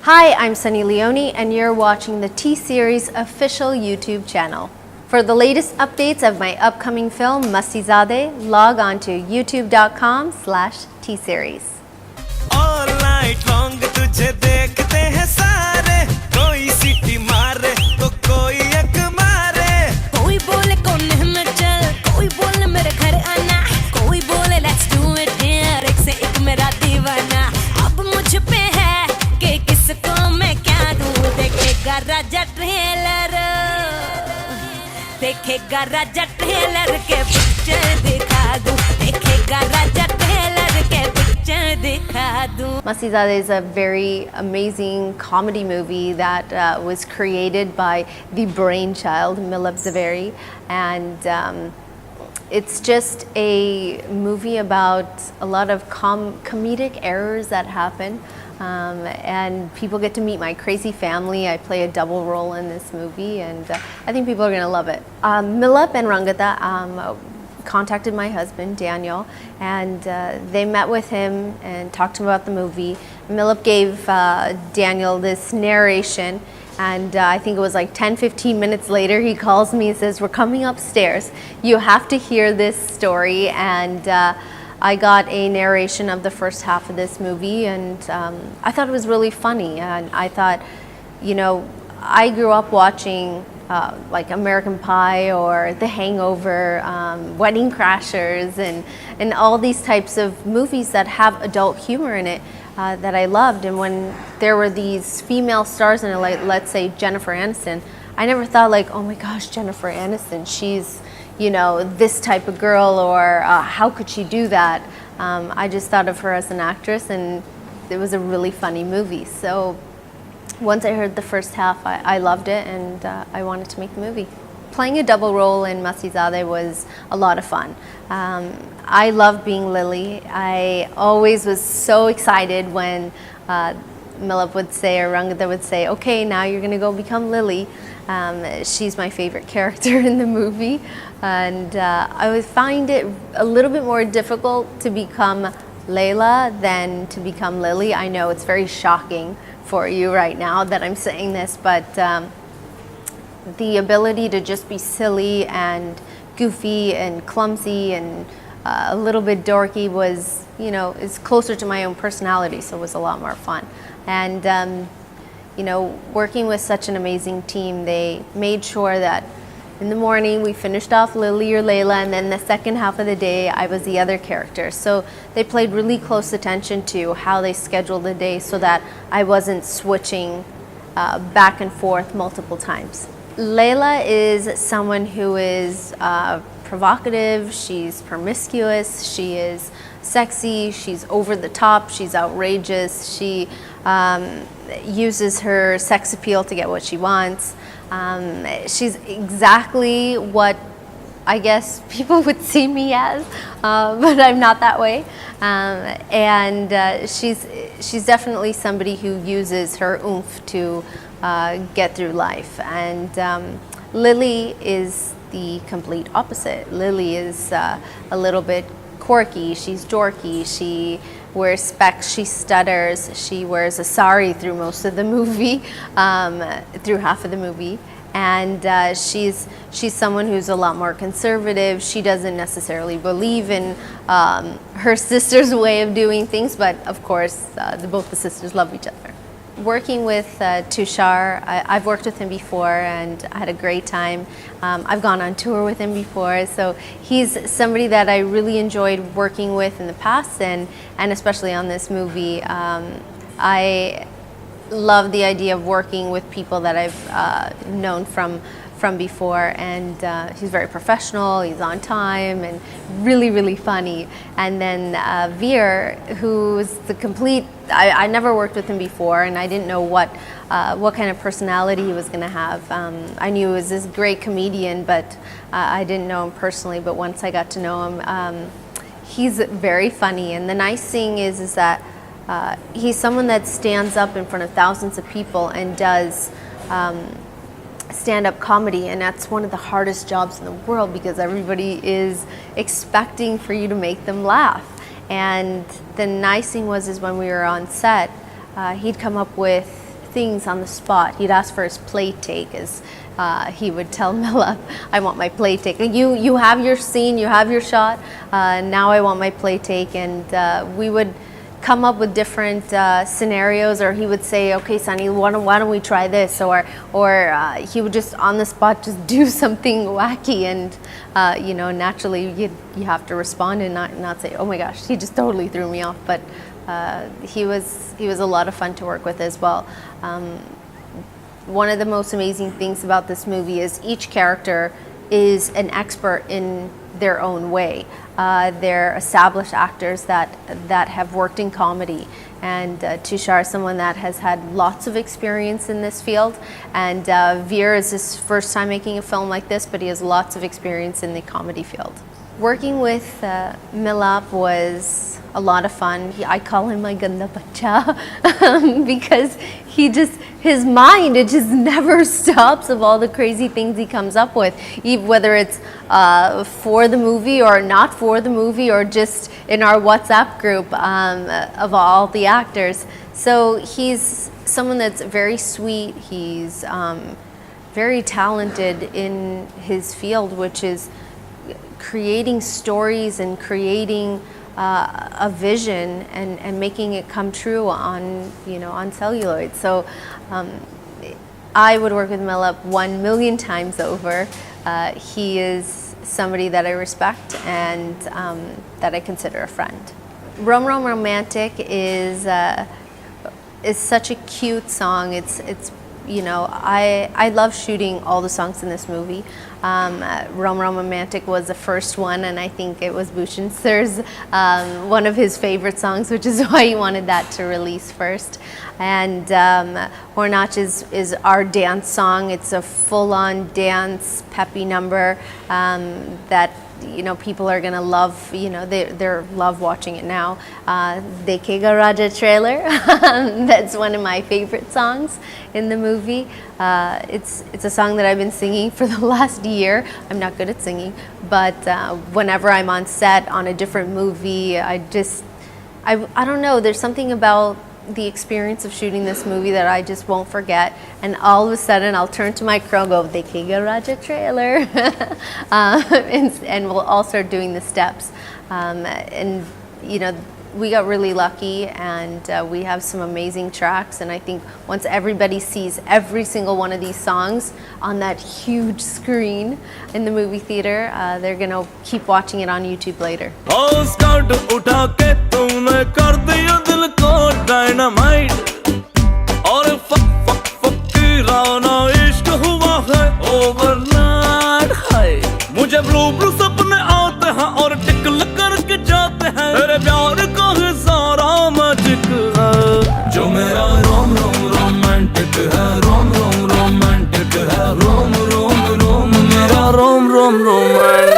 Hi, I'm Sunny Leone, and you're watching the T-Series official YouTube channel. For the latest updates of my upcoming film, Mastizadeh, log on to youtube.com/T-Series. All night long तुझे देखते हैं सारे, कोई सीटी मारे तो कोई एक मारे, कोई बोले कोने में चल, कोई बोले मेरे घर आना, कोई बोले let's do it here, एक से एक मेरा दीवाना। अब मुझ पे है कि किसको मैं क्या दूँ, देखेगा राजा ट्रेलर, देखेगा राजा ट्रेलर के पिक्चर दिखा दूँ, देखेगा राजा ट्रेलर के पिक्चर दिखा दूँ। Mastizadeh is a very amazing comedy movie that was created by the brainchild, Milab Zaveri, and it's just a movie about a lot of comedic errors that happen, and people get to meet my crazy family. I play a double role in this movie, and I think people are going to love it. Milab and Rangata contacted my husband, Daniel, and they met with him and talked to him about the movie. Milab gave Daniel this narration, and I think it was like 10-15 minutes later, he calls me and says, "We're coming upstairs. You have to hear this story." And I got a narration of the first half of this movie, and I thought it was really funny. And I thought, you know, I grew up watching like American Pie or The Hangover, Wedding Crashers, and all these types of movies that have adult humor in it that I loved. And when there were these female stars in it, like let's say Jennifer Aniston, I never thought like, oh my gosh, Jennifer Aniston, she's, you know, this type of girl, or how could she do that? I just thought of her as an actress, and it was a really funny movie. So once I heard the first half, I loved it, and I wanted to make the movie. Playing a double role in Mastizadeh was a lot of fun. I love being Lily. I always was so excited when Milab would say, or Rangata would say, "Okay, now you're going to go become Lily." She's my favorite character in the movie, and I would find it a little bit more difficult to become Layla than to become Lily. I know it's very shocking for you right now that I'm saying this, but the ability to just be silly and goofy and clumsy and a little bit dorky was, you know, is closer to my own personality, so it was a lot more fun. And you know, working with such an amazing team, they made sure that in the morning we finished off Lily or Layla, and then the second half of the day I was the other character. So they paid really close attention to how they scheduled the day so that I wasn't switching back and forth multiple times. Layla is someone who is provocative, she's promiscuous, she is sexy, she's over the top, she's outrageous, she uses her sex appeal to get what she wants. She's exactly what I guess people would see me as, but I'm not that way. And she's definitely somebody who uses her oomph to get through life. And Lily is the complete opposite. Lily is a little bit quirky, she's dorky, she wears specs, she stutters, she wears a sari through most of the movie, through half of the movie. And she's someone who's a lot more conservative. She doesn't necessarily believe in her sister's way of doing things, but of course both the sisters love each other. Working with Tushar, I've worked with him before and I had a great time. I've gone on tour with him before, so he's somebody that I really enjoyed working with in the past, and especially on this movie. I love the idea of working with people that I've known from before, and he's very professional, he's on time, and really, really funny. And then Veer, who's the complete, I never worked with him before, and I didn't know what kind of personality he was going to have. I knew he was this great comedian, but I didn't know him personally. But once I got to know him, he's very funny. And the nice thing is that he's someone that stands up in front of thousands of people and does stand-up comedy, and that's one of the hardest jobs in the world because everybody is expecting for you to make them laugh. And the nice thing was when we were on set, he'd come up with things on the spot. He'd ask for his play take, as he would tell Millup, I want my play take. You have your scene, you have your shot, now I want my play take. And we would come up with different scenarios, or he would say, okay, Sunny, why don't we try this? Or he would just on the spot just do something wacky, and naturally you have to respond and not say, oh my gosh, he just totally threw me off. But he was a lot of fun to work with as well. One of the most amazing things about this movie is each character is an expert in their own way. They're established actors that have worked in comedy, and Tushar is someone that has had lots of experience in this field, and Veer is his first time making a film like this, but he has lots of experience in the comedy field. Working with Millup was a lot of fun. I call him my ganda bacha because his mind, it just never stops of all the crazy things he comes up with, whether it's for the movie or not for the movie, or just in our WhatsApp group of all the actors. So he's someone that's very sweet. He's very talented in his field, which is creating stories and creating a vision and making it come true on celluloid. So I would work with Millup 1,000,000 times over. He is somebody that I respect and that I consider a friend. Rom Rom Romantic is such a cute song. It's I love shooting all the songs in this movie. Rom Rom Romantic was the first one, and I think it was Bhushan Sir's one of his favorite songs, which is why he wanted that to release first. And Hornach is our dance song. It's a full-on dance, peppy number that people are gonna love. They're love watching it now. Dekhega Raja trailer. That's one of my favorite songs in the movie. It's a song that I've been singing for the last year. I'm not good at singing, but whenever I'm on set on a different movie, I don't know. There's something about the experience of shooting this movie that I just won't forget, and all of a sudden I'll turn to my crew and go, Dekhega Raja trailer, and we'll all start doing the steps. And we got really lucky, and we have some amazing tracks, and I think once everybody sees every single one of these songs on that huge screen in the movie theater, they're gonna keep watching it on YouTube later. मुझे blue blue सपने आते हैं और tackle करके जाते हैं, तेरे प्यार का है सारा मैजिक है, जो मेरा रोम रोम रोमांटिक है, रोम रोम रोमांटिक है, रोम रोम रोम मेरा रोम रोम रोमांटिक।